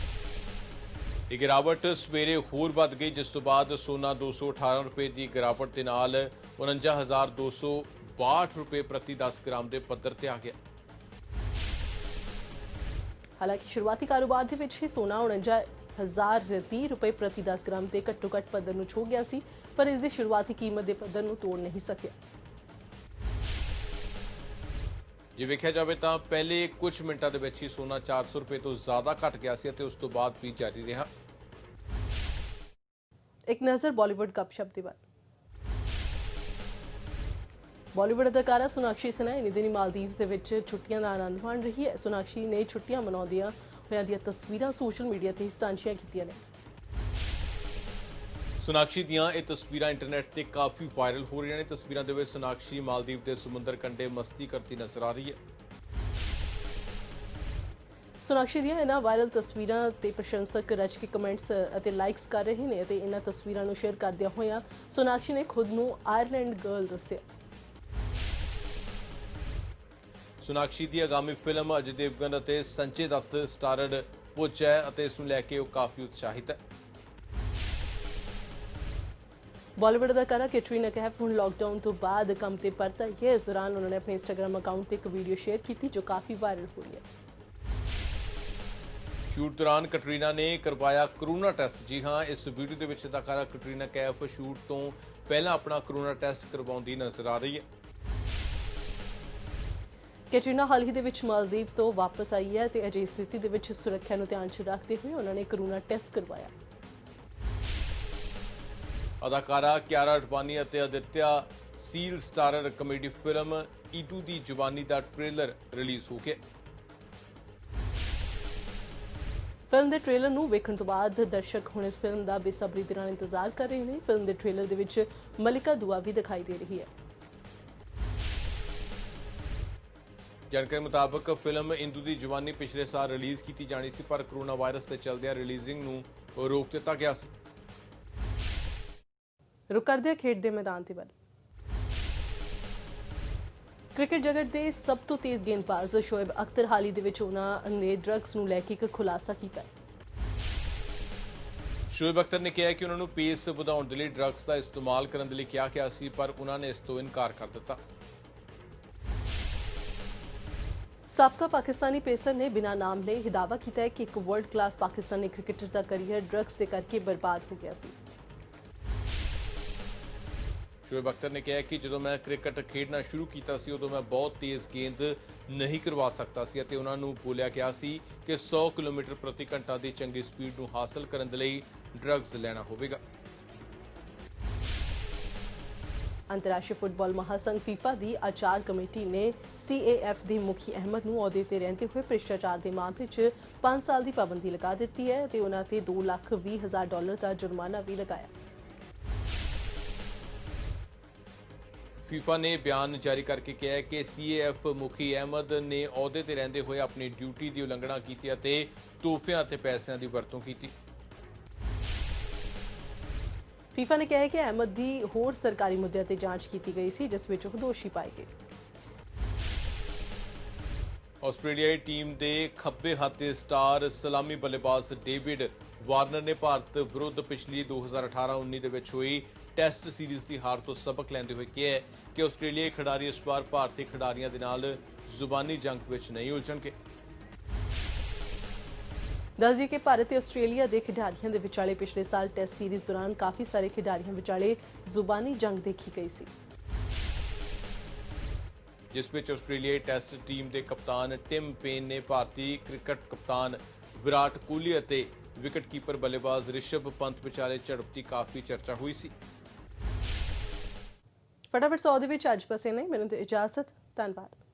ਇਹ ਗਿਰਾਵਟ ਸਵੇਰੇ ਹੋਰ ਵੱਧ ਗਈ, ਜਿਸ ਤੋਂ ਬਾਅਦ ਸੋਨਾ 218 ਰੁਪਏ ਦੀ ਗਿਰਾਵਟ ਦੇ ਨਾਲ 49,262 ਰੁਪਏ ਪ੍ਰਤੀ 10 ਗ੍ਰਾਮ ਦੇ ਪੱਧਰ ਤੇ ਆ ਗਿਆ। ਹਾਲਾਂਕਿ ਸ਼ੁਰੂਆਤੀ ਕਾਰੋਬਾਰ ਦੇ ਵਿੱਚ ਹੀ ਸੋਨਾ 49,030 ਰੁਪਏ ਪ੍ਰਤੀ 10 ਗ੍ਰਾਮ ਦੇ ਘੱਟੋ ਘੱਟ ਪੱਧਰ ਨੂੰ ਛੂਹ ਗਿਆ ਸੀ, ਪਰ ਇਸ ਦੀ ਸ਼ੁਰੂਆਤੀ ਕੀਮਤ ਦੇ ਪੱਧਰ ਨੂੰ ਤੋੜ ਨਹੀਂ ਸਕਿਆ। ਜੇ ਵੇਖਿਆ ਜਾਵੇ ਤਾਂ ਪਹਿਲੇ ਕੁਝ ਮਿੰਟਾਂ ਦੇ ਵਿੱਚ ਹੀ ਸੋਨਾ 400 ਰੁਪਏ ਤੋਂ ਜ਼ਿਆਦਾ ਘਟ ਗਿਆ ਸੀ ਅਤੇ ਉਸ ਤੋਂ ਬਾਅਦ ਵੀ ਜਾਰੀ ਰਿਹਾ। ਇੱਕ ਨਜ਼ਰ ਬਾਲੀਵੁੱਡ ਗੱਪਸ਼ਪ ਦੇ ਵੱਲ। ਬਾਲੀਵੁੱਡ ਅਦਾਕਾਰਾ ਸੋਨਾਕਸ਼ੀ ਸਿਨਹਾ ਇਨੀ ਦਿਨੀ ਮਾਲਦੀਵਸ ਦੇ ਵਿੱਚ ਛੁੱਟੀਆਂ ਦਾ ਆਨੰਦ ਮਾਣ ਰਹੀ ਹੈ। ਸੋਨਾਕਸ਼ੀ ਨੇ ਛੁੱਟੀਆਂ ਮਨਾਉਂਦੀਆਂ ਹੋਇਆਂ ਦੀਆਂ ਤਸਵੀਰਾਂ ਸੋਸ਼ਲ ਮੀਡੀਆ ਤੇ ਸਾਂਝੀਆਂ ਕੀਤੀਆਂ ਨੇ। ਸੋਨਾਕਸ਼ੀ ਦੀਆਂ ਇਹ ਤਸਵੀਰਾਂ ਇੰਟਰਨੈਟ ਤੇ ਕਾਫੀ ਵਾਇਰਲ ਹੋ ਰਹੀਆਂ ਨੇ। ਤਸਵੀਰਾਂ ਦੇ ਵਿੱਚ ਸੋਨਾਕਸ਼ੀ ਮਾਲਦੀਵ ਦੇ ਸਮੁੰਦਰ ਕੰਢੇ ਮਸਤੀ ਕਰਦੀ ਨਜ਼ਰ ਆ ਰਹੀ ਹੈ। ਸੋਨਾਕਸ਼ੀ ਦੀਆਂ ਇਹਨਾਂ ਵਾਇਰਲ ਤਸਵੀਰਾਂ ਤੇ ਪ੍ਰਸ਼ੰਸਕ ਰਚ ਕੇ ਕਮੈਂਟਸ ਅਤੇ ਲਾਈਕਸ ਕਰ ਰਹੇ ਨੇ ਅਤੇ ਇਹਨਾਂ ਤਸਵੀਰਾਂ ਨੂੰ ਸ਼ੇਅਰ ਕਰਦਿਆਂ ਹੋਇਆਂ ਸੋਨਾਕਸ਼ੀ ਨੇ ਖੁਦ ਨੂੰ ਆਇਰਲੈਂਡ ਗਰਲ ਦੱਸਿਆ। ਸੋਨਾਕਸ਼ੀ ਦੀ ਆਗਾਮੀ ਫਿਲਮ ਅਜੇ ਦੇਵਗਨ ਅਤੇ ਸੰਜੇ ਦੱਤ ਸਟਾਰਡ ਪੁੱਛ ਹੈ ਅਤੇ ਇਸ ਨੂੰ ਲੈ ਕੇ ਉਹ ਕਾਫੀ ਉਤਸ਼ਾਹਿਤ ਹੈ। ਬਾਲੀਵੁੱਡ ਅਦਾਕਾਰਾ ਕੈਟਰੀਨਾ ਕੈਫ ਹੁਣ ਲਾਕਡਾਊਨ ਤੋਂ ਬਾਅਦ ਕੰਮ ਤੇ ਪਰਤ ਆਈ ਹੈ। ਇਸ ਦੌਰਾਨ ਉਹਨਾਂ ਨੇ ਆਪਣੇ ਇੰਸਟਾਗ੍ਰਾਮ ਅਕਾਊਂਟ ਤੇ ਇੱਕ ਵੀਡੀਓ ਸ਼ੇਅਰ ਕੀਤੀ ਜੋ ਕਾਫੀ ਵਾਇਰਲ ਹੋ ਰਹੀ ਹੈ। ਸ਼ੂਟ ਦੌਰਾਨ ਕੈਟਰੀਨਾ ਨੇ ਕਰਵਾਇਆ ਕਰੋਨਾ ਟੈਸਟ। ਜੀ ਹਾਂ, ਇਸ ਵੀਡੀਓ ਦੇ ਵਿੱਚ ਅਦਾਕਾਰਾ ਕੈਟਰੀਨਾ ਕੈਫ ਸ਼ੂਟ ਤੋਂ ਪਹਿਲਾਂ ਆਪਣਾ ਕਰੋਨਾ ਟੈਸਟ ਕਰਵਾਉਂਦੀ ਨਜ਼ਰ ਆ ਰਹੀ ਹੈ। ਕੈਟਰੀਨਾ ਹਾਲ ਹੀ ਦੇ ਵਿੱਚ ਮਾਲਦੀਵ ਤੋਂ ਵਾਪਸ ਆਈ ਹੈ ਤੇ ਅਜਿਹੀ ਸਥਿਤੀ ਦੇ ਵਿੱਚ ਸੁਰੱਖਿਆ ਨੂੰ ਧਿਆਨ 'ਚ ਰੱਖਦੇ ਹੋਏ ਉਹਨਾਂ ਨੇ ਕਰੋਨਾ ਟੈਸਟ ਕਰਵਾਇਆ। ਅਦਾਕਾਰਾ ਕਿਆਰਾ ਅਡਵਾਨੀ ਅਤੇ ਆਦਿਤਿਆ ਸੀਲ ਸਟਾਰਰ ਕਾਮੇਡੀ ਫਿਲਮ ਈਟੂ ਦੀ ਜਵਾਨੀ ਦਾ ਟ੍ਰੇਲਰ ਰਿਲੀਜ਼ ਹੋ ਗਿਆ। ਫਿਲਮ ਦੇ ਟ੍ਰੇਲਰ ਨੂੰ ਵੇਖਣ ਤੋਂ ਬਾਅਦ ਦਰਸ਼ਕ ਹੁਣ ਇਸ ਫਿਲਮ ਦਾ ਬੇਸਬਰੀ ਦੇ ਨਾਲ ਇੰਤਜ਼ਾਰ ਕਰ ਰਹੇ ਨੇ। ਫਿਲਮ ਦੇ ਟ੍ਰੇਲਰ ਦੇ ਵਿੱਚ ਮਲਿਕਾ ਦੁਆ ਵੀ ਦਿਖਾਈ ਦੇ ਰਹੀ ਹੈ। ਜਾਣਕਾਰੀ ਮੁਤਾਬਕ ਫਿਲਮ ਇੰਦੂ ਦੀ ਜਵਾਨੀ ਪਿਛਲੇ ਸਾਲ ਰਿਲੀਜ਼ ਕੀਤੀ ਜਾਣੀ ਸੀ, ਪਰ ਕਰੋਨਾ ਵਾਇਰਸ ਦੇ ਚਲਦਿਆਂ ਰਿਲੀਜ਼ਿੰਗ ਨੂੰ ਰੋਕ ਦਿੱਤਾ ਗਿਆ ਸੀ। ਰੁਕ ਕਰਦੇ ਖੇਡ ਦੇ ਮੈਦਾਨ ਤੇ ਵੱਲ। ਕ੍ਰਿਕਟ ਜਗਤ ਦੇ ਸਭ ਤੋਂ ਤੇਜ਼ ਗੇਂਦਬਾਜ਼ ਸ਼ੋਇਬ ਅਖਤਰ ਹਾਲ ਹੀ ਦੇ ਵਿੱਚ ਉਹਨਾਂ ਨੇ ਡਰੱਗਸ ਨੂੰ ਲੈ ਕੇ ਇੱਕ ਖੁਲਾਸਾ ਕੀਤਾ। ਸ਼ੋਇਬ ਅਖਤਰ ਨੇ ਕਿਹਾ ਕਿ ਉਹਨਾਂ ਨੂੰ ਪੇਸ ਵਧਾਉਣ ਦੇ ਲਈ ਡਰੱਗਸ ਦਾ ਇਸਤੇਮਾਲ ਕਰਨ ਦੇ ਲਈ ਕਿਹਾ ਗਿਆ ਸੀ, ਪਰ ਉਹਨਾਂ ਨੇ ਇਸ ਤੋਂ ਇਨਕਾਰ ਕਰ ਦਿੱਤਾ। ਸਾਬਕਾ ਪਾਕਿਸਤਾਨੀ ਪੇਸਰ ਨੇ ਬਿਨਾਂ ਨਾਮ ਲਏ ਇਹ ਦਾਅਵਾ ਕੀਤਾ ਹੈ ਕਿ ਇੱਕ ਵਰਲਡ ਕਲਾਸ ਪਾਕਿਸਤਾਨੀ ਕ੍ਰਿਕਟਰ ਦਾ ਕਰੀਅਰ ਡਰੱਗਸ ਦੇ ਕਰਕੇ ਬਰਬਾਦ ਹੋ ਗਿਆ ਸੀ। ਸ਼ੋਇਬ ਅਖਤਰ ਨੇ ਕਿਹਾ ਕਿ ਜਦੋਂ ਮੈਂ ਕ੍ਰਿਕਟ ਖੇਡਣਾ ਸ਼ੁਰੂ ਕੀਤਾ ਸੀ ਉਦੋਂ ਮੈਂ ਬਹੁਤ ਤੇਜ਼ ਗੇਂਦ ਨਹੀਂ ਕਰਵਾ ਸਕਦਾ ਸੀ ਅਤੇ ਉਹਨਾਂ ਨੂੰ ਬੋਲਿਆ ਗਿਆ ਸੀ ਕਿ 100 ਕਿਲੋਮੀਟਰ ਪ੍ਰਤੀ ਘੰਟਾ ਦੀ ਚੰਗੀ ਸਪੀਡ ਨੂੰ ਹਾਸਲ ਕਰਨ ਦੇ ਲਈ ਡਰੱਗਸ ਲੈਣਾ ਹੋਵੇਗਾ। ਅੰਤਰਰਾਸ਼ਟਰੀ ਫੁੱਟਬਾਲ ਮਹਾਸੰਘ ਫੀਫਾ ਦੀ ਆਚਾਰ ਕਮੇਟੀ ਨੇ CAF ਦੇ ਮੁਖੀ ਅਹਿਮਦ ਨੂੰ ਅਹੁਦੇ ਤੇ ਰਹਿੰਦੇ ਹੋਏ ਭ੍ਰਿਸ਼ਟਾਚਾਰ ਦੇ ਮਾਮਲੇ 'ਚ 5 ਸਾਲ ਦੀ ਪਾਬੰਦੀ ਲਗਾ ਦਿੱਤੀ ਹੈ ਅਤੇ ਉਹਨਾਂ ਤੇ $2,20,000 ਦਾ ਜੁਰਮਾਨਾ ਵੀ ਲਗਾਇਆ। ਫੀਫਾ ਨੇ ਬਿਆਨ ਜਾਰੀ ਕਰਕੇ ਕਿਹਾ ਹੈ ਕਿ CAF ਮੁਖੀ ਅਹਿਮਦ ਨੇ ਅਹੁਦੇ ਤੇ ਰਹਿੰਦੇ ਹੋਏ ਆਪਣੀ ਡਿਊਟੀ ਦੀ ਉਲੰਘਣਾ ਕੀਤੀ ਅਤੇ ਤੋਹਫਿਆਂ ਅਤੇ ਪੈਸਿਆਂ ਦੀ ਵਰਤੋਂ ਕੀਤੀ। ਫੀਫਾ ਨੇ ਕਿਹਾ ਹੈ ਕਿ ਅਹਿਮਦ ਦੀ ਹੋਰ ਸਰਕਾਰੀ ਮੁੱਦਿਆਂ ਤੇ ਜਾਂਚ ਕੀਤੀ ਗਈ ਸੀ ਜਿਸ ਵਿੱਚ ਉਹ ਦੋਸ਼ੀ ਪਾਏ ਗਏ। ਆਸਟ੍ਰੇਲੀਆਈ ਟੀਮ ਦੇ ਖੱਬੇ ਹੱਥ ਦੇ ਸਟਾਰ ਸਲਾਮੀ ਬੱਲੇਬਾਜ਼ ਡੇਵਿਡ ਵਾਰਨਰ ਨੇ ਭਾਰਤ ਵਿਰੁੱਧ ਪਿਛਲੀ 2018-19 ਦੇ ਵਿੱਚ ਹੋਈ ਟੈਸਟ ਸੀਰੀਜ਼ ਦੀ ਹਾਰ ਤੋਂ ਸਬਕ ਲੈਂਦੇ ਹੋਏ ਕਿਹਾ ਕਿ ਆਸਟ੍ਰੇਲੀਆਈ ਖਿਡਾਰੀ ਇਸ ਵਾਰ ਭਾਰਤੀ ਖਿਡਾਰੀਆਂ ਦੇ ਨਾਲ ਜ਼ੁਬਾਨੀ ਜੰਗ ਵਿੱਚ ਨਹੀਂ ਉਲਝਣਗੇ। ਦੱਸ ਦਈਏ ਕਿ ਭਾਰਤ ਤੇ ਆਸਟ੍ਰੇਲੀਆ ਦੇ ਖਿਡਾਰੀਆਂ ਦੇ ਵਿਚਾਲੇ ਪਿਛਲੇ ਸਾਲ ਟੈਸਟ ਸੀਰੀਜ਼ ਦੌਰਾਨ ਕਾਫੀ ਸਾਰੇ ਖਿਡਾਰੀਆਂ ਵਿਚਾਲੇ ਜ਼ੁਬਾਨੀ ਜੰਗ ਦੇਖੀ ਗਈ ਸੀ, ਜਿਸ ਵਿੱਚ ਆਸਟ੍ਰੇਲੀਆਈ ਟੈਸਟ ਟੀਮ ਦੇ ਕਪਤਾਨ ਟਿਮ ਪੇਨ ਨੇ ਭਾਰਤੀ ਕ੍ਰਿਕਟ ਕਪਤਾਨ ਵਿਰਾਟ ਕੋਹਲੀ ਅਤੇ ਵਿਕਟਕੀਪਰ ਬੱਲੇਬਾਜ਼ ਰਿਸ਼ਭ ਪੰਤ ਵਿਚਾਲੇ ਝੜਪ ਦੀ ਕਾਫੀ ਚਰਚਾ ਹੋਈ ਸੀ। ਫਟਾਫਟ 100 ਦੇ ਵਿੱਚ ਅੱਜ ਬਸ ਇੰਨਾ ਹੀ। ਮੈਨੂੰ ਦਿਓ ਇਜਾਜ਼ਤ। ਧੰਨਵਾਦ।